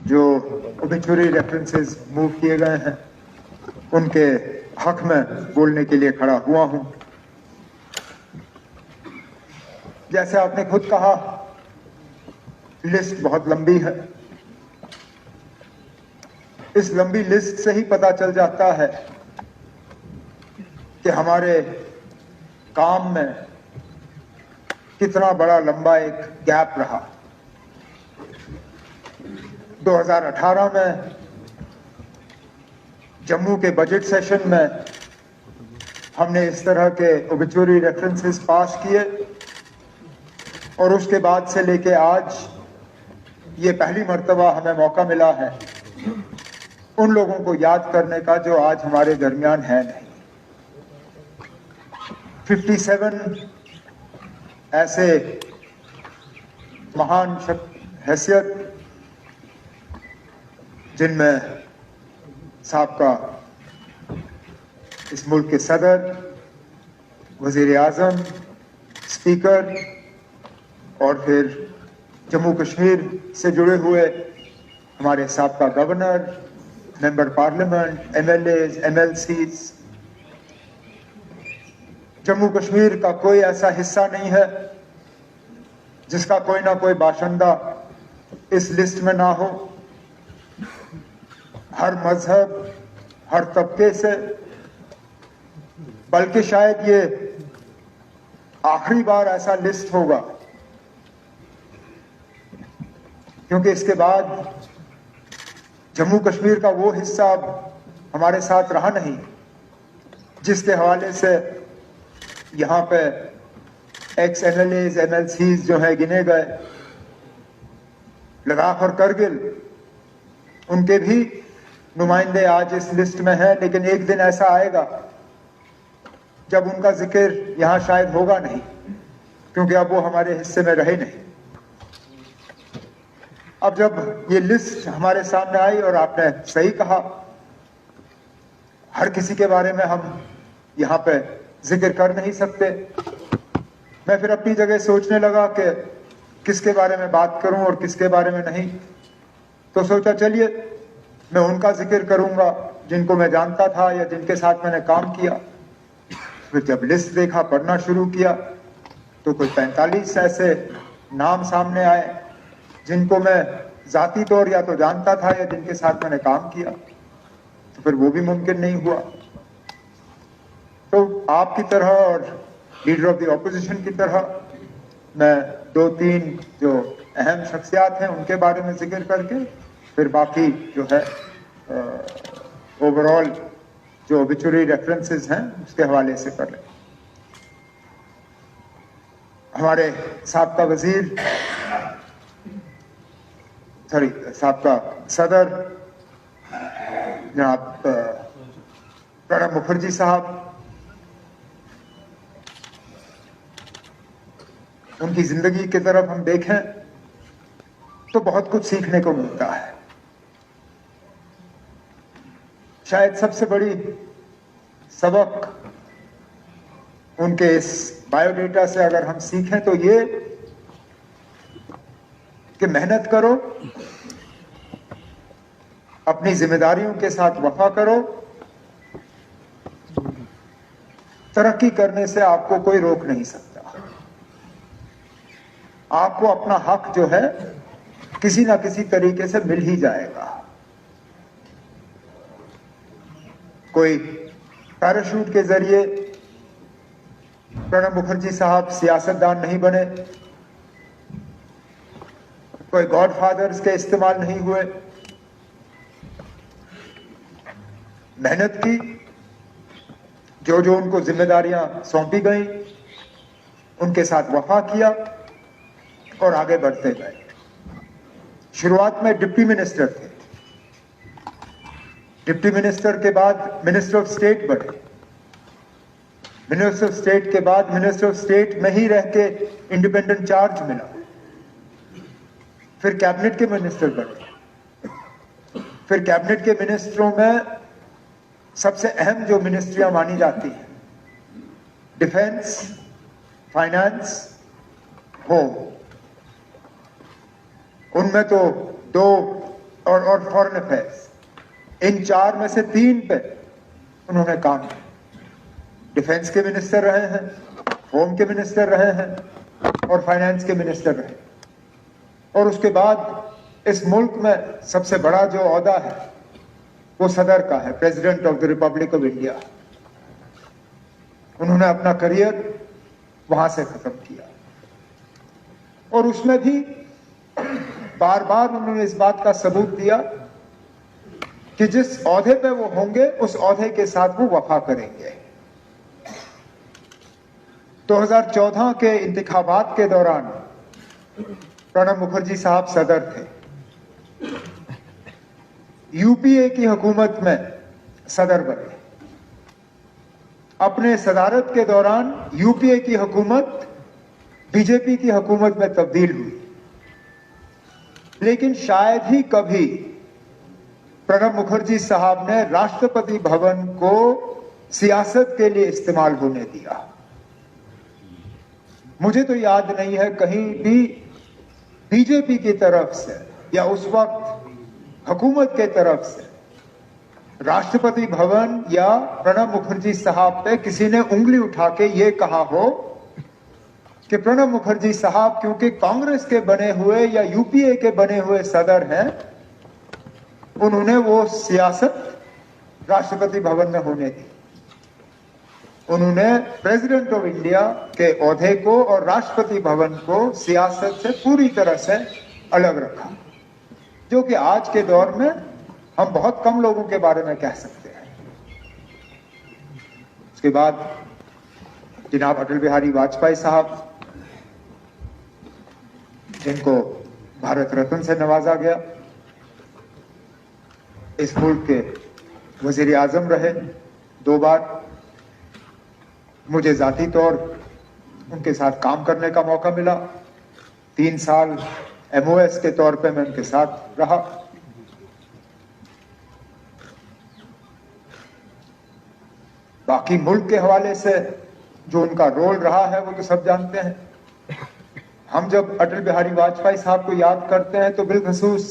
जो obituary references move किए गए हैं उनके हक में बोलने के लिए खड़ा हुआ हूं। जैसे आपने खुद कहा, लिस्ट बहुत लंबी है। इस लंबी लिस्ट से ही पता चल जाता है कि हमारे काम में कितना बड़ा लंबा एक गैप रहा। 2018 में जम्मू के बजट सेशन में हमने इस तरह के ओबिचुरी रेफरेंसेस पास किए और उसके बाद से लेके आज ये पहली मर्तबा हमें मौका मिला है उन लोगों को याद करने का जो आज हमारे दरमियान है नहीं। 57 ऐसे महान हैसियत जिनमें साबका इस मुल्क के सदर, वजीर आजम, स्पीकर और फिर जम्मू कश्मीर से जुड़े हुए हमारे साबका governor, member parliament, MLAs, MLCs. Jammu Kashmir का कोई ऐसा हिस्सा नहीं है जिसका कोई ना कोई बाशिंदा इस लिस्ट में ना हो। हर मजहब, हर तबके से, बल्कि शायद ये आखिरी बार ऐसा लिस्ट होगा, क्योंकि इसके बाद जम्मू कश्मीर का वो हिस्सा अब हमारे साथ रहा नहीं जिसके हवाले से यहाँ पे एक्स एमएलएज, एमएलसीज जो है गिने गए। लद्दाख और करगिल, उनके भी नुमाइंदे आज इस लिस्ट में हैं, लेकिन एक दिन ऐसा आएगा जब उनका जिक्र यहाँ शायद होगा नहीं, क्योंकि अब वो हमारे हिस्से में रहे नहीं। अब जब ये लिस्ट हमारे सामने आई, और आपने सही कहा, हर किसी के बारे में हम यहाँ पे जिक्र कर नहीं सकते। मैं फिर अपनी जगह सोचने लगा कि किसके बारे में बात करूं और किसके बारे में नहीं। तो सोचा चलिए मैं उनका जिक्र करूंगा जिनको मैं जानता था या जिनके साथ मैंने काम किया। फिर जब लिस्ट देखा, पढ़ना शुरू किया, तो कोई 45 ऐसे नाम सामने आए जिनको मैं जाती तौर या तो जानता था या जिनके साथ मैंने काम किया। तो फिर वो भी मुमकिन नहीं हुआ। तो आपकी तरह और लीडर ऑफ द ऑपोजिशन की तरह मैं 2-3 जो अहम शख्सियात हैं उनके बारे में जिक्र करके फिर बाकी जो है ओवरऑल जो ओबिचुरी रेफरेंसेस हैं उसके हवाले से कर लें। हमारे साबका वजीर, साबका सदर जनाब प्रणब मुखर्जी साहब, उनकी जिंदगी की तरफ हम देखें तो बहुत कुछ सीखने को मिलता है। शायद सबसे बड़ी सबक उनके इस बायोडेटा से अगर हम सीखें तो ये कि मेहनत करो, अपनी जिम्मेदारियों के साथ वफा करो, तरक्की करने से आपको कोई रोक नहीं सकता। आपको अपना हक जो है किसी ना किसी तरीके से मिल ही जाएगा। कोई पैराशूट के जरिए प्रणब मुखर्जी साहब सियासतदान नहीं बने, कोई गॉडफादर्स के इस्तेमाल नहीं हुए। मेहनत की, जो जो उनको जिम्मेदारियां सौंपी गई उनके साथ वफा किया और आगे बढ़ते गए। शुरुआत में डिप्टी मिनिस्टर थे, डिप्टी मिनिस्टर के बाद मिनिस्टर ऑफ स्टेट बने, मिनिस्टर ऑफ स्टेट के बाद मिनिस्टर ऑफ स्टेट में ही रह के इंडिपेंडेंट चार्ज मिला, फिर कैबिनेट के मिनिस्टर बने। फिर कैबिनेट के मिनिस्टरों में सबसे अहम जो मिनिस्ट्रियां मानी जाती हैं, डिफेंस, फाइनेंस, होम, उनमें तो 2 और फॉरेन अफेयर्स, इन 4 में से 3 पे उन्होंने काम किया। डिफेंस के मिनिस्टर रहे हैं, होम के मिनिस्टर रहे हैं और फाइनेंस के मिनिस्टर रहे। और उसके बाद इस मुल्क में सबसे बड़ा जो ओहदा है वो सदर का है, president of the Republic of India. उन्होंने अपना करियर वहां से खत्म किया और उसमें भी बार बार उन्होंने इस बात का सबूत दिया कि जिस ओहदे पे वो होंगे उस ओहदे के साथ वो वफा करेंगे। 2014 के इंतखाबात के दौरान प्रणब मुखर्जी साहब सदर थे। यूपीए की हुकूमत में सदर बने। अपने सदारत के दौरान यूपीए की हुकूमत बीजेपी की हुकूमत में तब्दील हुई, लेकिन शायद ही कभी प्रणब मुखर्जी साहब ने राष्ट्रपति भवन को सियासत के लिए इस्तेमाल होने दिया। मुझे तो याद नहीं है कहीं भी बीजेपी की तरफ से या उस वक्त हुकूमत के तरफ से राष्ट्रपति भवन या प्रणब मुखर्जी साहब पे किसी ने उंगली उठा के ये कहा हो कि प्रणब मुखर्जी साहब क्योंकि कांग्रेस के बने हुए या यूपीए के बने हुए सदर हैं, उन्होंने वो सियासत राष्ट्रपति भवन में होने दी। उन्होंने प्रेसिडेंट ऑफ इंडिया के ओहदे को और राष्ट्रपति भवन को सियासत से पूरी तरह से अलग रखा, जो कि आज के दौर में हम बहुत कम लोगों के बारे में कह सकते हैं। उसके बाद जनाब अटल बिहारी वाजपेयी साहब, जिनको भारत रत्न से नवाजा गया, इस मुल्क के वजीर आजम रहे 2 बार। मुझे जाती तौर उनके साथ काम करने का मौका मिला। 3 साल MOS के तौर पे मैं उनके साथ रहा। बाकी मुल्क के हवाले से जो उनका रोल रहा है वो तो सब जानते हैं। हम जब अटल बिहारी वाजपेयी साहब को याद करते हैं तो बिलखसूस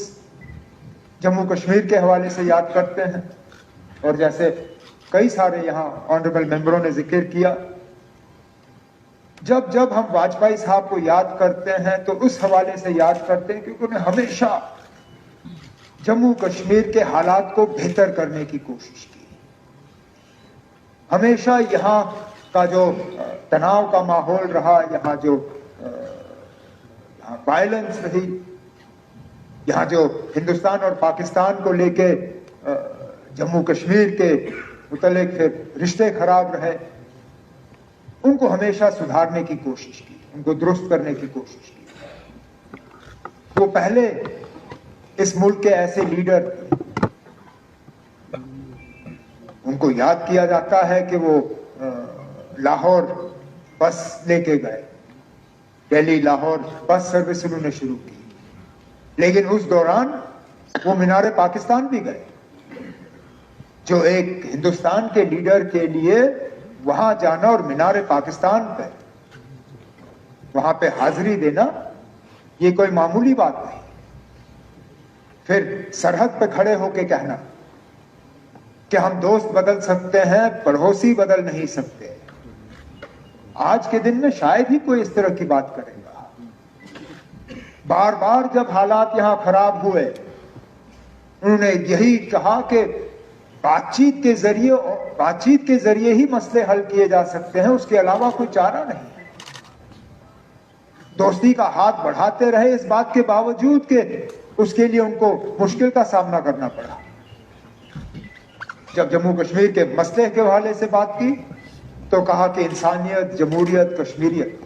जम्मू कश्मीर के हवाले से याद करते हैं, और जैसे कई सारे यहाँ ऑनरेबल मेंबरों ने जिक्र किया, जब जब हम वाजपेयी साहब को याद करते हैं तो उस हवाले से याद करते हैं क्योंकि उन्होंने हमेशा जम्मू कश्मीर के हालात को बेहतर करने की कोशिश की। हमेशा यहाँ का जो तनाव का माहौल रहा, यहाँ जो वायलेंस रही, यहाँ जो हिंदुस्तान और पाकिस्तान को लेके जम्मू कश्मीर के मुतल्लिक फिर रिश्ते खराब रहे, उनको हमेशा सुधारने की कोशिश की, उनको दुरुस्त करने की कोशिश की। वो पहले इस मुल्क के ऐसे लीडर, उनको याद किया जाता है कि वो लाहौर बस लेके गए, दिल्ली लाहौर बस सर्विस उन्होंने शुरू की, लेकिन उस दौरान वो मीनार पाकिस्तान भी गए, जो एक हिंदुस्तान के लीडर के लिए वहां जाना और मीनार पाकिस्तान पे वहां पे हाजिरी देना ये कोई मामूली बात नहीं। फिर सरहद पे खड़े होके कहना कि हम दोस्त बदल सकते हैं, पड़ोसी बदल नहीं सकते। आज के दिन में शायद ही कोई इस तरह की बात करेगा। बार बार जब हालात यहां खराब हुए, उन्होंने यही कहा कि बातचीत के जरिए ही मसले हल किए जा सकते हैं, उसके अलावा कोई चारा नहीं है। दोस्ती का हाथ बढ़ाते रहे, इस बात के बावजूद कि उसके लिए उनको मुश्किल का सामना करना पड़ा। जब जम्मू कश्मीर के मसले के हवाले से बात की तो कहा कि इंसानियत, जमहूरियत, कश्मीरियत।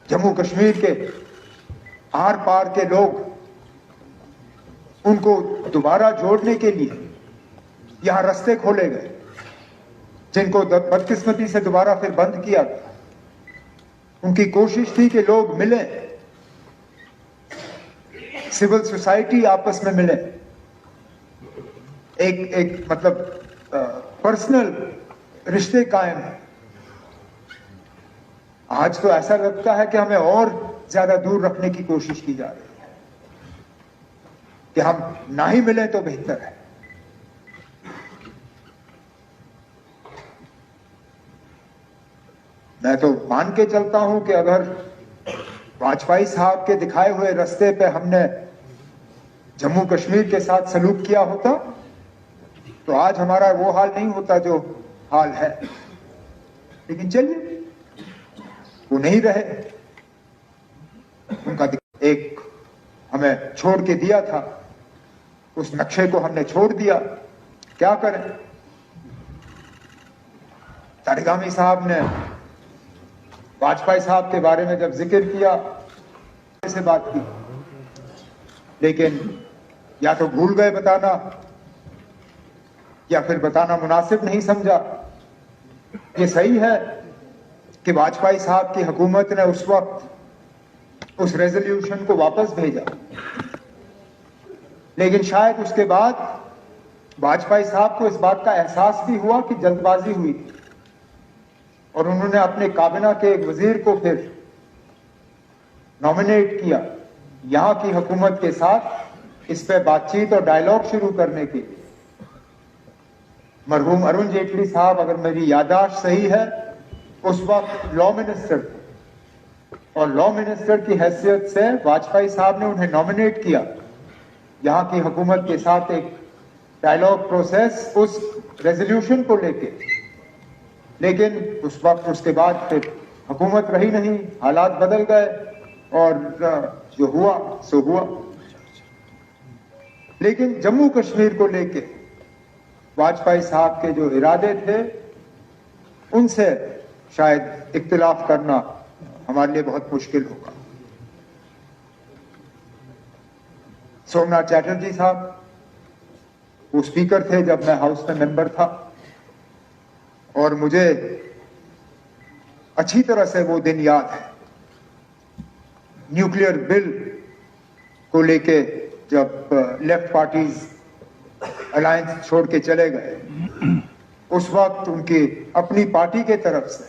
जम्मू कश्मीर के आर पार के लोग, उनको दोबारा जोड़ने के लिए यहां रास्ते खोले गए, जिनको बदकिस्मती से दोबारा फिर बंद किया गया। उनकी कोशिश थी कि लोग मिलें, सिविल सोसाइटी आपस में मिले, एक मतलब पर्सनल रिश्ते कायम है। आज तो ऐसा लगता है कि हमें और ज्यादा दूर रखने की कोशिश की जा रही है। कि हम ना ही मिलें तो बेहतर है। मैं तो मान के चलता हूं कि अगर वाजपेयी साहब के दिखाए हुए रास्ते पे हमने जम्मू कश्मीर के साथ सलूक किया होता तो आज हमारा वो हाल नहीं होता जो हाल है। लेकिन चलिए, वो नहीं रहे, उनका एक हमें छोड़ के दिया था, उस नक्शे को हमने छोड़ दिया, क्या करें। तारिगामी साहब ने वाजपेयी साहब के बारे में जब जिक्र किया से बात की, लेकिन या तो भूल गए बताना या फिर बताना मुनासिब नहीं समझा। ये सही है कि वाजपेयी साहब की हुकूमत ने उस वक्त उस रेजोल्यूशन को वापस भेजा, लेकिन शायद उसके बाद वाजपेयी साहब को इस बात का एहसास भी हुआ कि जल्दबाजी हुई और उन्होंने अपने काबिना के एक वजीर को फिर नॉमिनेट किया यहां की हुकूमत के साथ इस पे बातचीत और डायलॉग शुरू करने के लिए। मरहूम अरुण जेटली साहब, अगर मेरी याददाश्त सही है, उस वक्त लॉ मिनिस्टर थे और लॉ मिनिस्टर की हैसियत से वाजपेयी साहब ने उन्हें नॉमिनेट किया यहां की हुकूमत के साथ एक डायलॉग प्रोसेस उस रेजोल्यूशन को लेके। लेकिन उस वक्त उसके बाद फिर हुकूमत रही नहीं, हालात बदल गए और जो हुआ सो हुआ। लेकिन जम्मू कश्मीर को लेके वाजपेयी साहब के जो इरादे थे उनसे शायद इख्तिलाफ करना हमारे लिए बहुत मुश्किल होगा। सोमनाथ चैटर्जी साहब वो स्पीकर थे जब मैं हाउस में मेंबर था और मुझे अच्छी तरह से वो दिन याद है। न्यूक्लियर बिल को लेके जब लेफ्ट पार्टीज अलायंस छोड़ के चले गए, उस वक्त उनकी अपनी पार्टी के तरफ से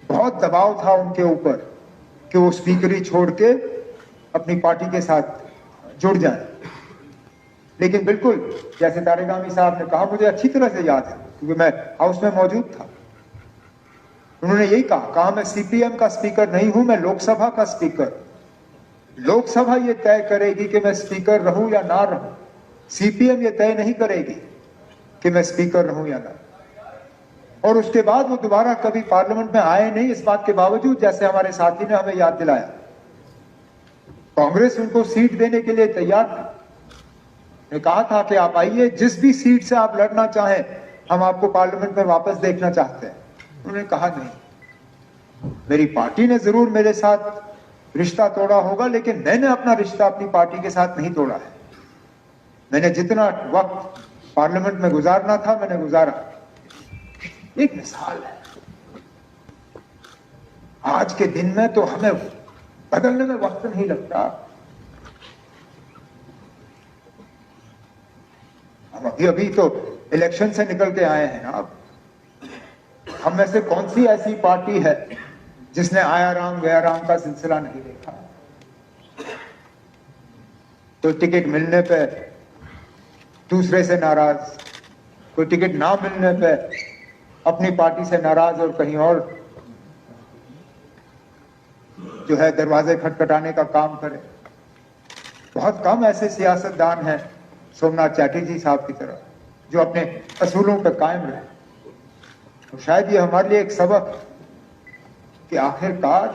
बहुत दबाव था उनके ऊपर कि वो स्पीकरी छोड़ के अपनी पार्टी के साथ जुड़ जाए। लेकिन बिल्कुल जैसे तारिगामी साहब ने कहा, मुझे अच्छी तरह से याद है क्योंकि मैं हाउस में मौजूद था, उन्होंने यही कहा मैं सीपीएम का स्पीकर नहीं हूं, मैं लोकसभा का स्पीकर। लोकसभा ये तय करेगी कि मैं स्पीकर रहूं या ना रहूं, सीपीएम ये तय नहीं करेगी कि मैं स्पीकर रहूं या ना। और उसके बाद वो दोबारा कभी पार्लियामेंट में आए नहीं, इस बात के बावजूद, जैसे हमारे साथी ने हमें याद दिलाया, कांग्रेस उनको सीट देने के लिए तैयार थी। ने कहा था कि आप आइए, जिस भी सीट से आप लड़ना चाहें, हम आपको पार्लियामेंट में वापस देखना चाहते हैं। उन्होंने कहा नहीं, मेरी पार्टी ने जरूर मेरे साथ रिश्ता तोड़ा होगा, लेकिन मैंने अपना रिश्ता अपनी पार्टी के साथ नहीं तोड़ा है। मैंने जितना वक्त पार्लियामेंट में गुजारना था मैंने गुजारा। एक मिसाल है, आज के दिन में तो हमें बदलने में वक्त नहीं लगता। हम अभी तो इलेक्शन से निकल के आए हैं। अब हम में से कौन सी ऐसी पार्टी है जिसने आया राम गया राम का सिलसिला नहीं देखा। तो टिकट मिलने पे दूसरे से नाराज, कोई टिकट ना मिलने पे अपनी पार्टी से नाराज और कहीं और जो है दरवाजे खटखटाने का काम करे। बहुत कम ऐसे सियासतदान हैं सोमनाथ चैटर्जी साहब की तरह जो अपने असूलों पर कायम रहे। तो शायद ये हमारे लिए एक सबक कि आखिरकार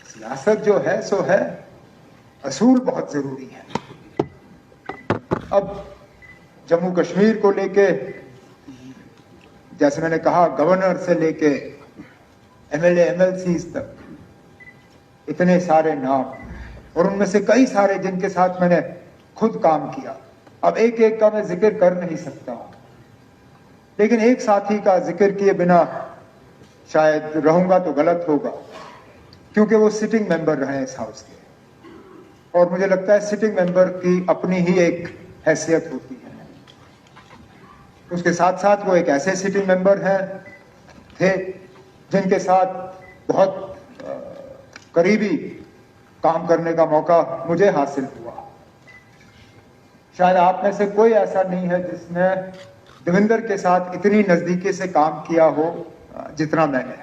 सियासत जो है सो है, असूल बहुत जरूरी है। अब जम्मू कश्मीर को लेके, जैसे मैंने कहा, गवर्नर से लेके एमएलए एमएलसीज तक इतने सारे नाम, और उनमें से कई सारे जिनके साथ मैंने खुद काम किया। अब एक एक का मैं जिक्र कर नहीं सकता हूं, लेकिन एक साथी का जिक्र किए बिना शायद रहूंगा तो गलत होगा, क्योंकि वो सिटिंग मेंबर रहे इस हाउस के, और मुझे लगता है सिटिंग मेंबर की अपनी ही एक हैसियत होती है। उसके साथ साथ वो एक ऐसे सिटिंग मेंबर थे जिनके साथ बहुत करीबी काम करने का मौका मुझे हासिल हुआ। शायद आप में से कोई ऐसा नहीं है जिसने देवेंद्र के साथ इतनी नजदीकी से काम किया हो जितना मैंने।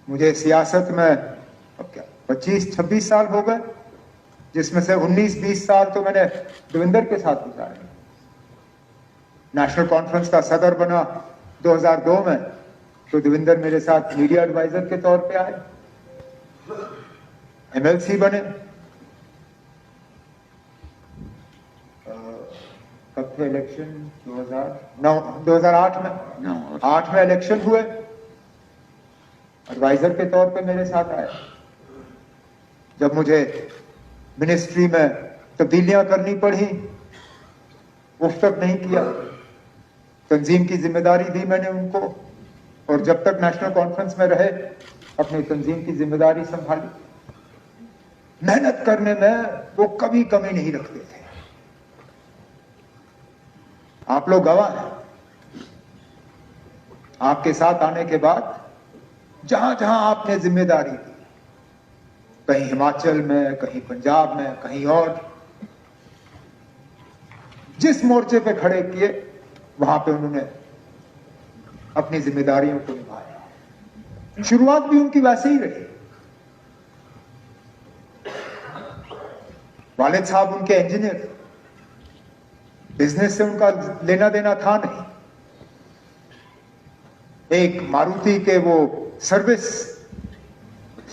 मुझे सियासत में अब क्या 25-26 साल हो गए, जिसमें से 19-20 साल तो मैंने देवेंद्र के साथ गुजारे। नेशनल कॉन्फ्रेंस का सदर बना 2002 में, तो देवेंद्र मेरे साथ मीडिया एडवाइजर के तौर पे आए। MLC बने, कब थे इलेक्शन? 2008 में 8 में इलेक्शन हुए, एडवाइजर के तौर पे मेरे साथ आए। जब मुझे मिनिस्ट्री में तब्दीलियां करनी पड़ी, उफ तक नहीं किया, तंजीम की जिम्मेदारी दी मैंने उनको, और जब तक नेशनल कॉन्फ्रेंस में रहे अपनी तंजीम की जिम्मेदारी संभाली। मेहनत करने में वो कभी कमी नहीं रखते थे। आप लोग गवाह हैं। आपके साथ आने के बाद जहां जहां आपने जिम्मेदारी दी, कहीं हिमाचल में, कहीं पंजाब में, कहीं और, जिस मोर्चे पे खड़े किए वहां पे उन्होंने अपनी जिम्मेदारियों को निभाया। शुरुआत भी उनकी वैसे ही रही। वालिद साहब उनके इंजीनियर, बिजनेस से उनका लेना देना था नहीं। एक मारुति के वो सर्विस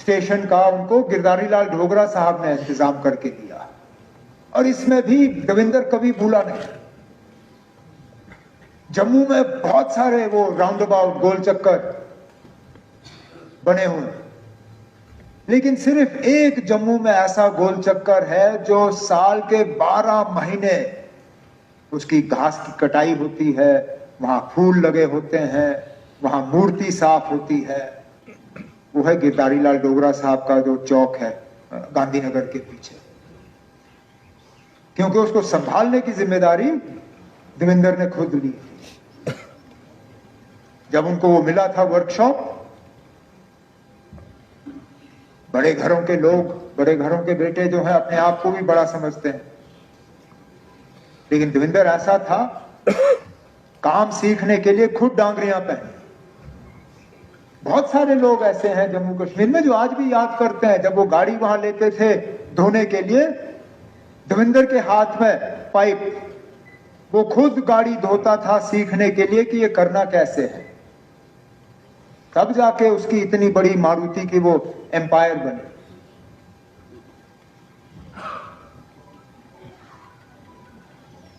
स्टेशन का उनको गिरधारी लाल ढोगरा साहब ने इंतजाम करके दिया, और इसमें भी देवेंद्र कभी भूला नहीं। जम्मू में बहुत सारे वो राउंड अबाउट गोल चक्कर बने हुए, लेकिन सिर्फ एक जम्मू में ऐसा गोल चक्कर है जो साल के 12 महीने उसकी घास की कटाई होती है, वहां फूल लगे होते हैं, वहां मूर्ति साफ होती है। वो है गिरधारी लाल डोगरा साहब का जो चौक है गांधीनगर के पीछे, क्योंकि उसको संभालने की जिम्मेदारी देवेंद्र ने खुद ली। जब उनको वो मिला था वर्कशॉप, बड़े घरों के लोग, बड़े घरों के बेटे जो हैं अपने आप को भी बड़ा समझते हैं, लेकिन देवेंद्र ऐसा था, काम सीखने के लिए खुद डांगरियां पहने। बहुत सारे लोग ऐसे हैं जम्मू कश्मीर में जो आज भी याद करते हैं, जब वो गाड़ी वहां लेते थे धोने के लिए, देवेंद्र के हाथ में पाइप, वो खुद गाड़ी धोता था सीखने के लिए कि ये करना कैसे है। तब जाके उसकी इतनी बड़ी मारुति की वो एम्पायर बनी।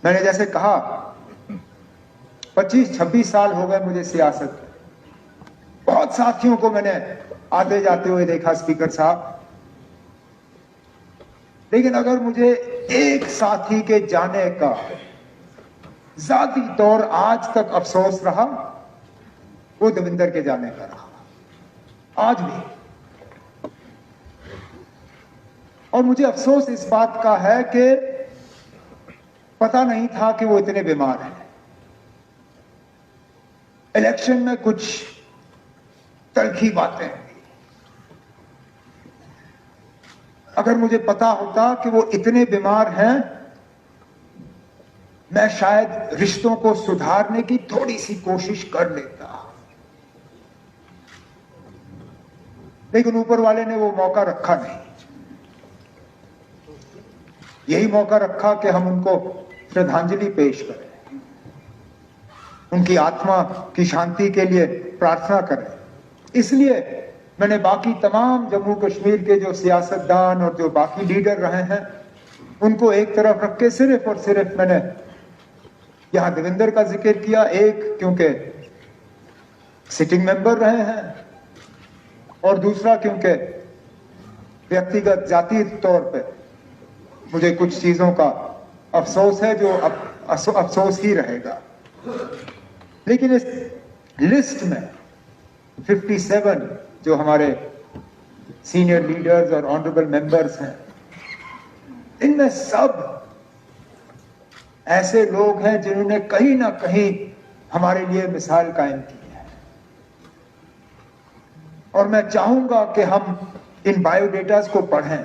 मैंने जैसे कहा 25-26 साल हो गए मुझे सियासत में। बहुत साथियों को मैंने आते जाते हुए देखा स्पीकर साहब, लेकिन अगर मुझे एक साथी के जाने का जाती तौर आज तक अफसोस रहा, वो देवेंद्र के जाने का रहा, आज भी। और मुझे अफसोस इस बात का है कि पता नहीं था कि वो इतने बीमार हैं। इलेक्शन में कुछ तलखी बातें, अगर मुझे पता होता कि वो इतने बीमार हैं, मैं शायद रिश्तों को सुधारने की थोड़ी सी कोशिश कर लेता, लेकिन ऊपर वाले ने वो मौका रखा नहीं। यही मौका रखा कि हम उनको श्रद्धांजलि पेश करें, उनकी आत्मा की शांति के लिए प्रार्थना करें। इसलिए मैंने बाकी तमाम जम्मू कश्मीर के जो सियासतदान और जो बाकी लीडर रहे हैं, उनको एक तरफ रख के सिर्फ और सिर्फ मैंने यहां देवेंद्र का जिक्र किया। एक, क्योंकि सिटिंग मेंबर रहे हैं, और दूसरा क्योंकि व्यक्तिगत जाति तौर पे मुझे कुछ चीजों का अफसोस है, जो अफसोस ही रहेगा। लेकिन इस लिस्ट में 57 जो हमारे सीनियर लीडर्स और ऑनरेबल मेंबर्स हैं, इनमें सब ऐसे लोग हैं जिन्होंने कहीं ना कहीं हमारे लिए मिसाल कायम की है। और मैं चाहूंगा कि हम इन बायोडेटास को पढ़ें,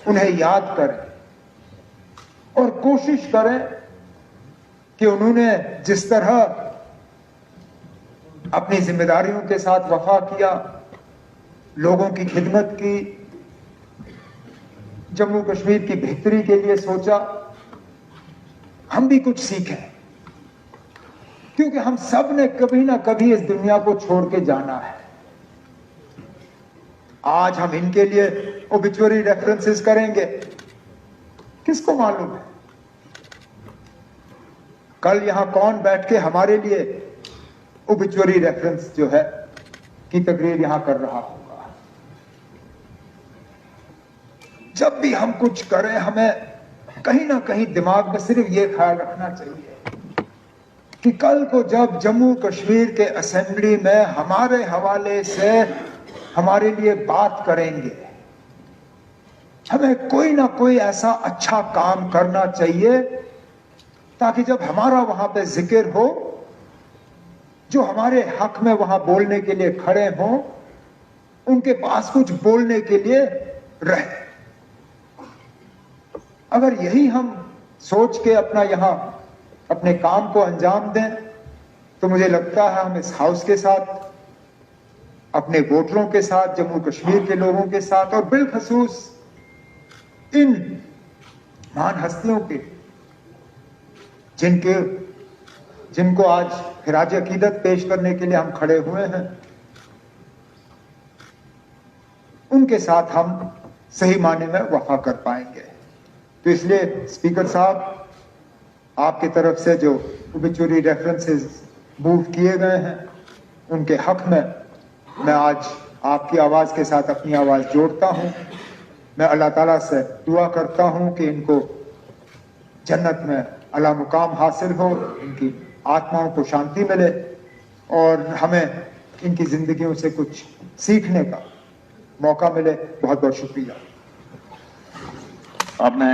उन्हें याद करें, और कोशिश करें कि उन्होंने जिस तरह अपनी जिम्मेदारियों के साथ वफा किया, लोगों की खिदमत की, जम्मू कश्मीर की बेहतरी के लिए सोचा, हम भी कुछ सीखें, क्योंकि हम सब ने कभी ना कभी इस दुनिया को छोड़ के जाना है। आज हम इनके लिए ओबिचुअरी रेफरेंसेस करेंगे, किसको मालूम है कल यहां कौन बैठ के हमारे लिए ओबिचुअरी रेफरेंस जो है की तकरीर यहां कर रहा होगा। जब भी हम कुछ करें, हमें कहीं ना कहीं दिमाग में सिर्फ ये ख्याल रखना चाहिए कि कल को जब जम्मू कश्मीर के असेंबली में हमारे हवाले से हमारे लिए बात करेंगे, हमें कोई ना कोई ऐसा अच्छा काम करना चाहिए ताकि जब हमारा वहां पे जिक्र हो, जो हमारे हक में वहां बोलने के लिए खड़े हों, उनके पास कुछ बोलने के लिए रहे। अगर यही हम सोच के अपने काम को अंजाम दें, तो मुझे लगता है हम इस हाउस के साथ, अपने वोटरों के साथ, जम्मू कश्मीर के लोगों के साथ और बिलखसूस इन महान हस्तियों के जिनको आज खिराज अकीदत पेश करने के लिए हम खड़े हुए हैं, उनके साथ हम सही माने में वफा कर पाएंगे। तो इसलिए स्पीकर साहब, आपकी तरफ से जो ओबिचुअरी रेफरेंसेस मूव किए गए हैं, उनके हक में मैं आज आपकी आवाज के साथ अपनी आवाज जोड़ता हूं। मैं अल्लाह ताला से दुआ करता हूं कि इनको जन्नत में अला मुकाम हासिल हो, इनकी आत्माओं को शांति मिले और हमें इनकी जिंदगियों से कुछ सीखने का मौका मिले। बहुत बहुत शुक्रिया। आपने